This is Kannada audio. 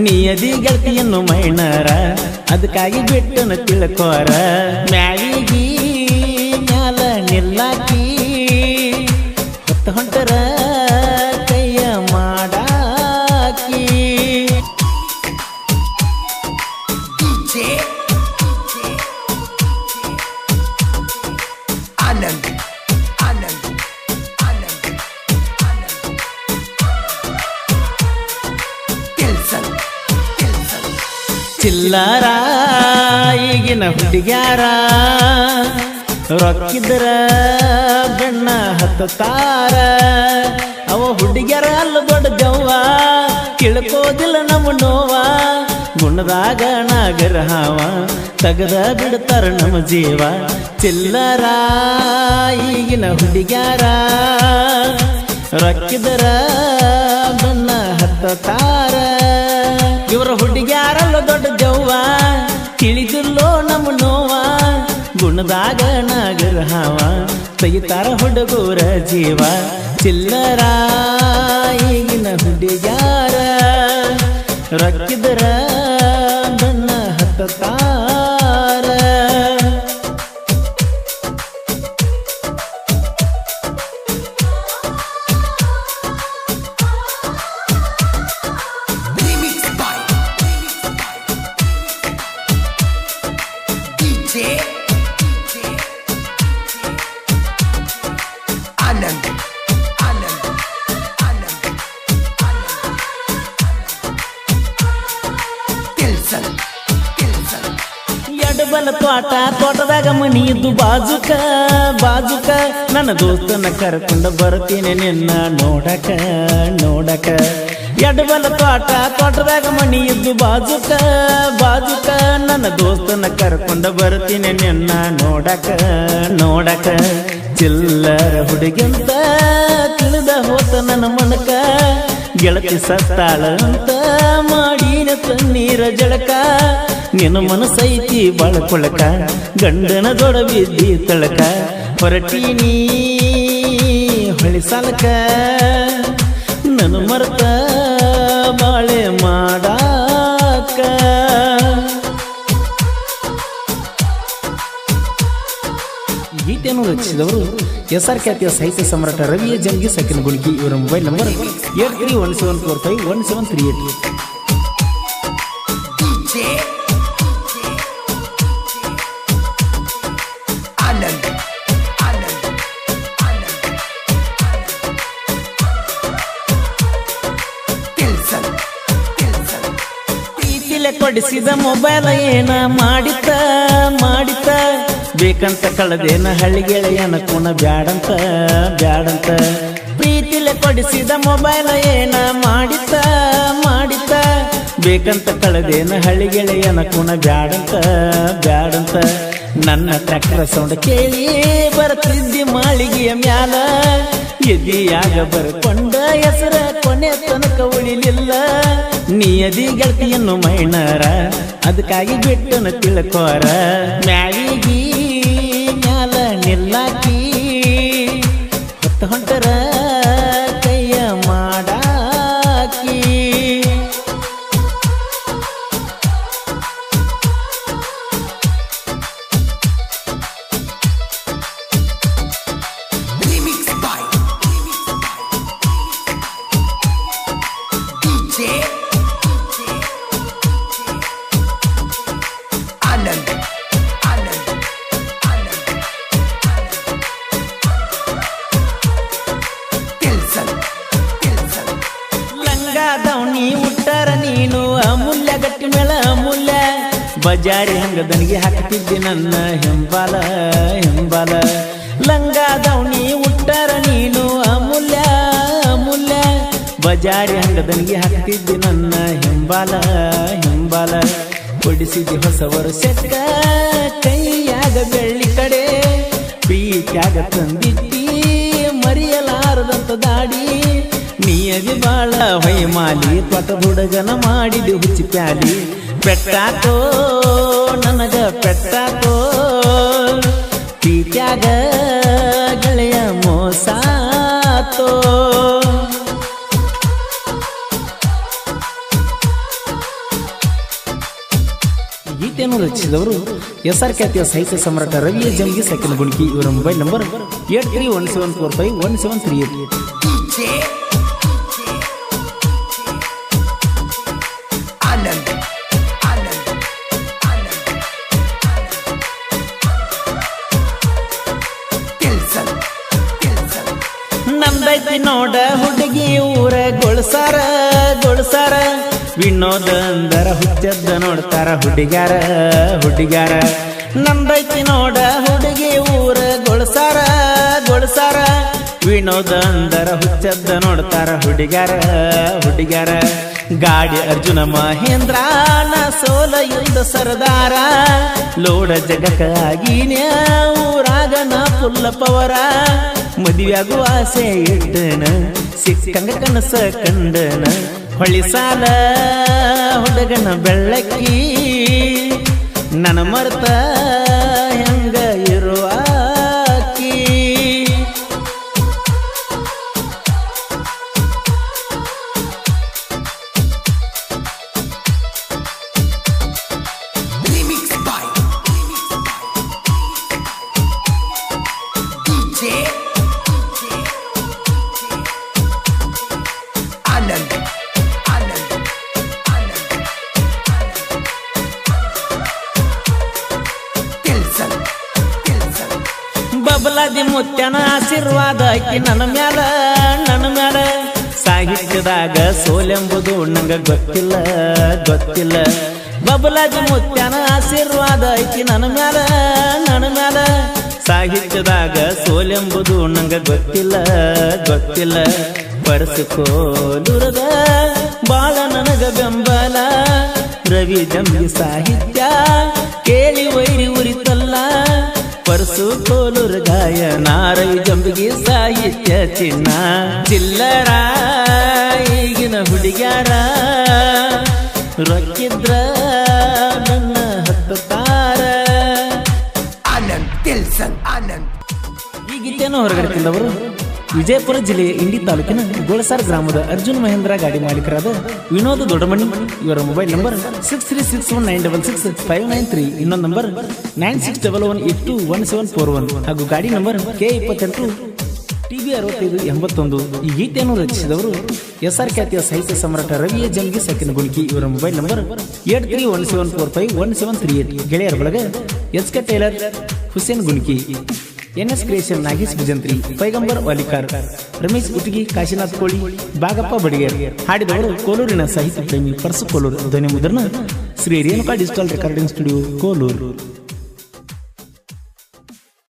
ನಿಯದಿ ಗೆಳತಿಯನ್ನು ಮೈನರ ಅದಕ್ಕಾಗಿ ಬಿಟ್ಟನ ತಿಳ್ಕೋರ ಮ್ಯಾಲಿಗಿ ಮ್ಯಾಲ ನಿಲ್ಲಾಕಿ ಹೊತ್ತ ಹೊಂಟರ ಕೈಯ ಮಾಡಾಕಿ ಆನಂದ್ ಆನಂದ್ ಆನಂದ್ ಆನಂದ್ ಕೆಲ್ಸನ್ ಕೆಲ್ಸನ್ ಚಿಲ್ಲಾರ ಈಗಿನ ಹುಡುಗ್ಯಾರ ರೊಕ್ಕಿದ್ರ ಬೆಣ್ಣ ಹತ್ತಾರ ಅವ ಹುಡುಗ್ಯಾರ ಅಲ್ಲ ದೊಡ್ಡ ದೆವ್ವ ತಿಳ್ಕೋದಿಲ್ಲ ನಮ್ಮ ನೋವ ಗುಣದಾಗ ನಾಗರ ಹಾವ ತಗದ ಬಿಡ್ತಾರ ನಮ್ಮ ಜೀವ ಚಿಲ್ಲರ ಈಗಿನ ಹುಡುಗ್ಯಾರ ರೊಕ್ಕಿದ್ರ ಬೆಣ್ಣ ಹತ್ತಾರ ಇವರ ಹುಡುಗ್ಯಾರಲ್ಲ ದೊಡ್ಡ ದೆವ್ವ ತಿಳಿದಿಲ್ಲೋ ನಮ್ಮ ನೋವ ಗುಣದಾಗ ನಾಗರ ಹಾವ ತೆಗಿತಾರ ಹುಡುಗರ ಜೀವ ಚಿಲ್ಲರ ಈಗಿನ ಹುಡುಗ್ಯಾರ ರೊಕ್ಕಿದ್ರ ಬಣ್ಣ ಹತ್ತಾರ remix by DJ Anand Anand Anand Anand ಕೆಲ್ಸನ್ ಕೆಲ್ಸನ್ ಎಡಬಲ ತೋಟದಾಗ ಮನಿ ಇದ್ದು ಬಾಜುಕ ಬಾಜುಕ ನನ್ನ ದೋಸ್ತನ ಕರ್ಕೊಂಡು ಬರ್ತೀನಿ ನಿನ್ನ ನೋಡಕ ನೋಡಕ ಎಡಬಲ ತೋಟದಾಗ ಮನಿ ಇದ್ದು ಬಾಜುಕ ಬಾಜುಕ ನನ್ನ ದೋಸ್ತನ ಕರ್ಕೊಂಡು ಬರ್ತೀನಿ ನಿನ್ನ ನೋಡಕ ನೋಡಕ ಚಿಲ್ಲರ ಹುಡುಗಿಂತ ತಿಳಿದ ಹೋತ ನನ್ನ ಮನಕ ಗೆಳತಿ ಸತ್ತಾಳ ಅಂತ ಮಾಡಿನ ತಣ್ಣೀರ ಜಳಕ ನಿನ್ನ ಮನಸೈತಿ ಬಳಕೊಳಕ ಗಂಡನ ದೊಡ ಬಿದ್ದಿ ತಳಕ ಹೊರಟೀನಿ ಹೊಳಿ ಸಾಲಕ ನನ್ನ ಮರ್ತ ಬಾಳೆ ಮಾಡಾಕ ಗೀತೆಯನ್ನು ರಚಿಸಿದವರು SR ಖ್ಯಾತಿಯ ಸಾಹಿತ್ಯ ಸಮ್ರಾಟ ರವಿಯ ಜಂಗಿ ಸಕಿನ ಗುಣಿಕಿ ಇವರ mobile number 8317451738 DJ Anand Anand Anand ಕೆಲ್ಸನ್ ಕೆಲ್ಸನ್ ಪ್ರೀತಿಲೆ ಕೊಡಿಸಿದ ಮೊಬೈಲ್ ಏನ ಮಾಡಿತ ಮಾಡಿತ ಬೇಕಂತ ಕಳೆದೇನ ಹಳ್ಳಿಗೆಳೆಯನ ಕುಣ ಬ್ಯಾಡಂತ ಬ್ಯಾಡಂತ ಪ್ರೀತಿಲೆ ಕೊಡಿಸಿದ ಮೊಬೈಲ್ ಏನ ಮಾಡಿತ ಮಾಡಿತ ಬೇಕಂತ ಕಳೆದೇನ ಹಳ್ಳಿಗೆಳೆಯನ ಕುಣ ಬ್ಯಾಡಂತ ಬ್ಯಾಡಂತ ನನ್ನ ಟ್ರ್ಯಾಕ್ಟರ್ ಸೌಂಡ್ ಕೇಳಿ ಬರ್ತಿದ್ದಿ ಮಾಳಿಗೆಯ ಮ್ಯಾಲ ಎದಿಯಾಗ ಬರ್ಕೊಂಡ ಹೆಸರ ಕೊನೆ ತನಕ ಉಳಿಲಿಲ್ಲ ನಿಯದಿ ಗೆಳತಿಯನ್ನು ಮೈನರ ಅದಕ್ಕಾಗಿ ಬಿಟ್ಟನ ತಿಳ್ಕೋರ ಮ್ಯಾಲಿಗಿ ಮ್ಯಾಲ ನಿಲ್ಲಾಕಿ ಹೊತ್ತ ಹೊಂಟರ ಕೈಯ ಮಾಡಾಕಿ remix by DJ Anand Anand Anand ಕೆಲ್ಸನ್ ಕೆಲ್ಸನ್ ಲಂಗ ದವಣಿ ಉಟ್ಟರ ನೀನು ಅಮೂಲ್ಯ ಗಟ್ಟಿ ಮೇಳ ಅಮೂಲ್ಯ ಬಜಾರಿ ಹಂಗದನಿಗೆ ಹಾಕ್ತಿದ್ದಿ ನನ್ನ ಹೆಂಬಾಲ ಹೆಂಬಾಲ ಲಂಗ ದವಣಿ ಉಟ್ಟರ ನೀನು ಅಮೂಲ್ಯ ಅಮೂಲ್ಯ ಬಜಾರಿ ಹಂಗದನಿಗೆ ಹಾಕ್ತಿದ್ದಿ ನನ್ನ ಹೆಂಬಾಲ ಹೆಂಬಾಲ ಕೊಡಿಸಿದಿ ಹೊಸ ವರ್ಷಕ್ಕ ಕೈಯಾಗ ಬೆಳ್ಳಿ ಕಡೆ ಪ್ರೀತ್ಯಾಗ ತಂದಿದ್ದಿ ಮರೆಯಲಾರದಂತ ದಾಡಿ ನಿಯದಿ ಬಾಳ ಹೊಯ್ಮಾಲಿ ತ್ವಟ ಹುಡುಗನ ಮಾಡಿದಿ ಹುಚ್ಚಿ ಪ್ಯಾಲಿ ಪೆಟ್ಟಾತೋ ನನಗ ಪೆಟ್ಟಾತೋ ಪ್ರೀತ್ಯಾಗ ಗೆಳೆಯ ಮೋಸಾತೋ ಗೀತೆಯನ್ನು ರಚಿಸಿದವರು ಎಸ್ಆರ್ ಖ್ಯಾತಿಯ ಸಾಹಿತ್ಯ ಸಮ್ರಾಟ ರವಿಯ ಜಂಗಿ ಸೆಕೆಂಡ್ ಗುಣಿಕಿ. ಇವರ ಮೊಬೈಲ್ ನಂಬರ್ 8317451738. आनंद आनंद आनंद तिलसन तिलसन ನಂದೈತಿ ನೋಡ ಹುಡುಗಿ ಊರ ಗೊಳಸಾರ ಗೊಳಸಾರ ವಿನೋದ ಅಂದರ ಹುಚ್ಚದ್ದ ನೋಡ್ತಾರ ಹುಡುಗ್ಯಾರ ಹುಡುಗ್ಯಾರ. ನಂದೈತಿ ನೋಡ ಹುಡುಗಿ ಊರ ಗೊಳಸಾರ ಗೊಳಸಾರ ವಿನೋದ ಅಂದರ ಹುಚ್ಚದ್ದ ನೋಡ್ತಾರ ಹುಡುಗ್ಯಾರ ಹುಡುಗ್ಯಾರ. ಗಾಡಿ ಅರ್ಜುನ ಮಹೇಂದ್ರ ನ ಸೋಲ ಯುದ್ಧ ಸರದಾರ ಲೋಡ ಜಗಕ್ಕಾಗಿನ ಊರಾಗ ನಾ ಫುಲ್ಲ ಪವರ. ಮದುವೆಯಾಗುವ ಆಸೆ ಇಟ್ಟನ ಸಿಕ್ಕಂಗ ಕನಸ ಕಂಡನ ಹೊಳಿ ಸಾಲ ಹುಡುಗನ ಬೆಳ್ಳಕ್ಕಿ ನನ್ನ ಮರ್ತ ಹೆಂಗ ಇರುವಾಕಿ. remix by DJ Anand Anand Anand Tilsan Tilsan Babaladi ಮುತ್ಯನ ಆಶೀರ್ವಾದ ಆಕಿ ನನ್ನ ಮ್ಯಾಲ ನನ್ನ ಮ್ಯಾಲ. ಸಾಹಿತ್ಯದಾಗ ಸೋಲೆಂಬುದು ನಂಗ ಗೊತ್ತಿಲ್ಲ ಗೊತ್ತಿಲ್ಲ. ಬಬಲಾದಿ ಮುತ್ಯನ ಆಶೀರ್ವಾದ ಆಕಿ ನನ್ನ ಮ್ಯಾಲ ನನ್ನ ಮ್ಯಾಲ. ಸಾಹಿತ್ಯದಾಗ ಸೋಲೆಂಬುದು ನಂಗ ಗೊತ್ತಿಲ್ಲ ಗೊತ್ತಿಲ್ಲ. ಪರಸಕೋಲುರದ ಬಾಳ ನನಗ ಬೆಂಬಲ. ರವಿ ಜಂಬಿ ಸಾಹಿತ್ಯ ಕೇಳಿ ವೈರಿ ಉರಿತಲ್ಲ. ಪರಸು ಕೋಲುರ ಗಾಯನ ರವಿ ಜಂಬಿಗೆ ಸಾಹಿತ್ಯ ಚಿನ್ನ ಚಿಲ್ಲರ. ಈಗಿನ ಹುಡುಗ್ಯಾರ ರೊಕ್ಕಿದ್ರ ನನ್ನ ಹತ್ತಾರ. आनंद तिलसन आनंद ಈ ಗೀತೆಯನ್ನು ಹೊರಗಡೆ ತಂದವರು ವಿಜಯಪುರ ಜಿಲ್ಲೆಯ ಇಂಡಿ ತಾಲೂಕಿನ ಗೋಳಸಾರ ಗ್ರಾಮದ ಅರ್ಜುನ್ ಮಹೇಂದ್ರ ಗಾಡಿ ಮಾಲೀಕರಾದ ವಿನೋದ ದೊಡ್ಡಮಣಿ. ಇವರ ಮೊಬೈಲ್ ನಂಬರ್ 6361965993. ಇನ್ನೊಂದು ನಂಬರ್ 9611821741 ಹಾಗೂ ಗಾಡಿ ನಂಬರ್ K28 TB6581. ಈ ಗೀತೆಯನ್ನು ರಚಿಸಿದವರು ಎಸ್ಆರ್ ಖ್ಯಾತಿಯ ಸಾಹಿತ್ಯ ಸಮ್ರಾಟ ರವಿಯ ಜಂಗಿ ಸೆಕೆಂಡ್ ಗುಣಿಕಿ. ಇವರ ಮೊಬೈಲ್ ನಂಬರ್ 8317451738. ಗೆಳೆಯರ ಬಳಗ SK tailor Hussain Guniki, NS creation Nagesh Bhajantri, Paigambar Walikar, Ramesh Utagi, Kashinath Koli, Bagappa Badiger. ಹಾಡಿದವರು ಕೋಲೂರಿನ ಸಾಹಿತ್ಯ ಪ್ರೇಮಿ ಪರಸು ಕೋಲೂರು. ಧ್ವನಿ ಮುದ್ರಣ Shri Renuka digital recording studio Kolur.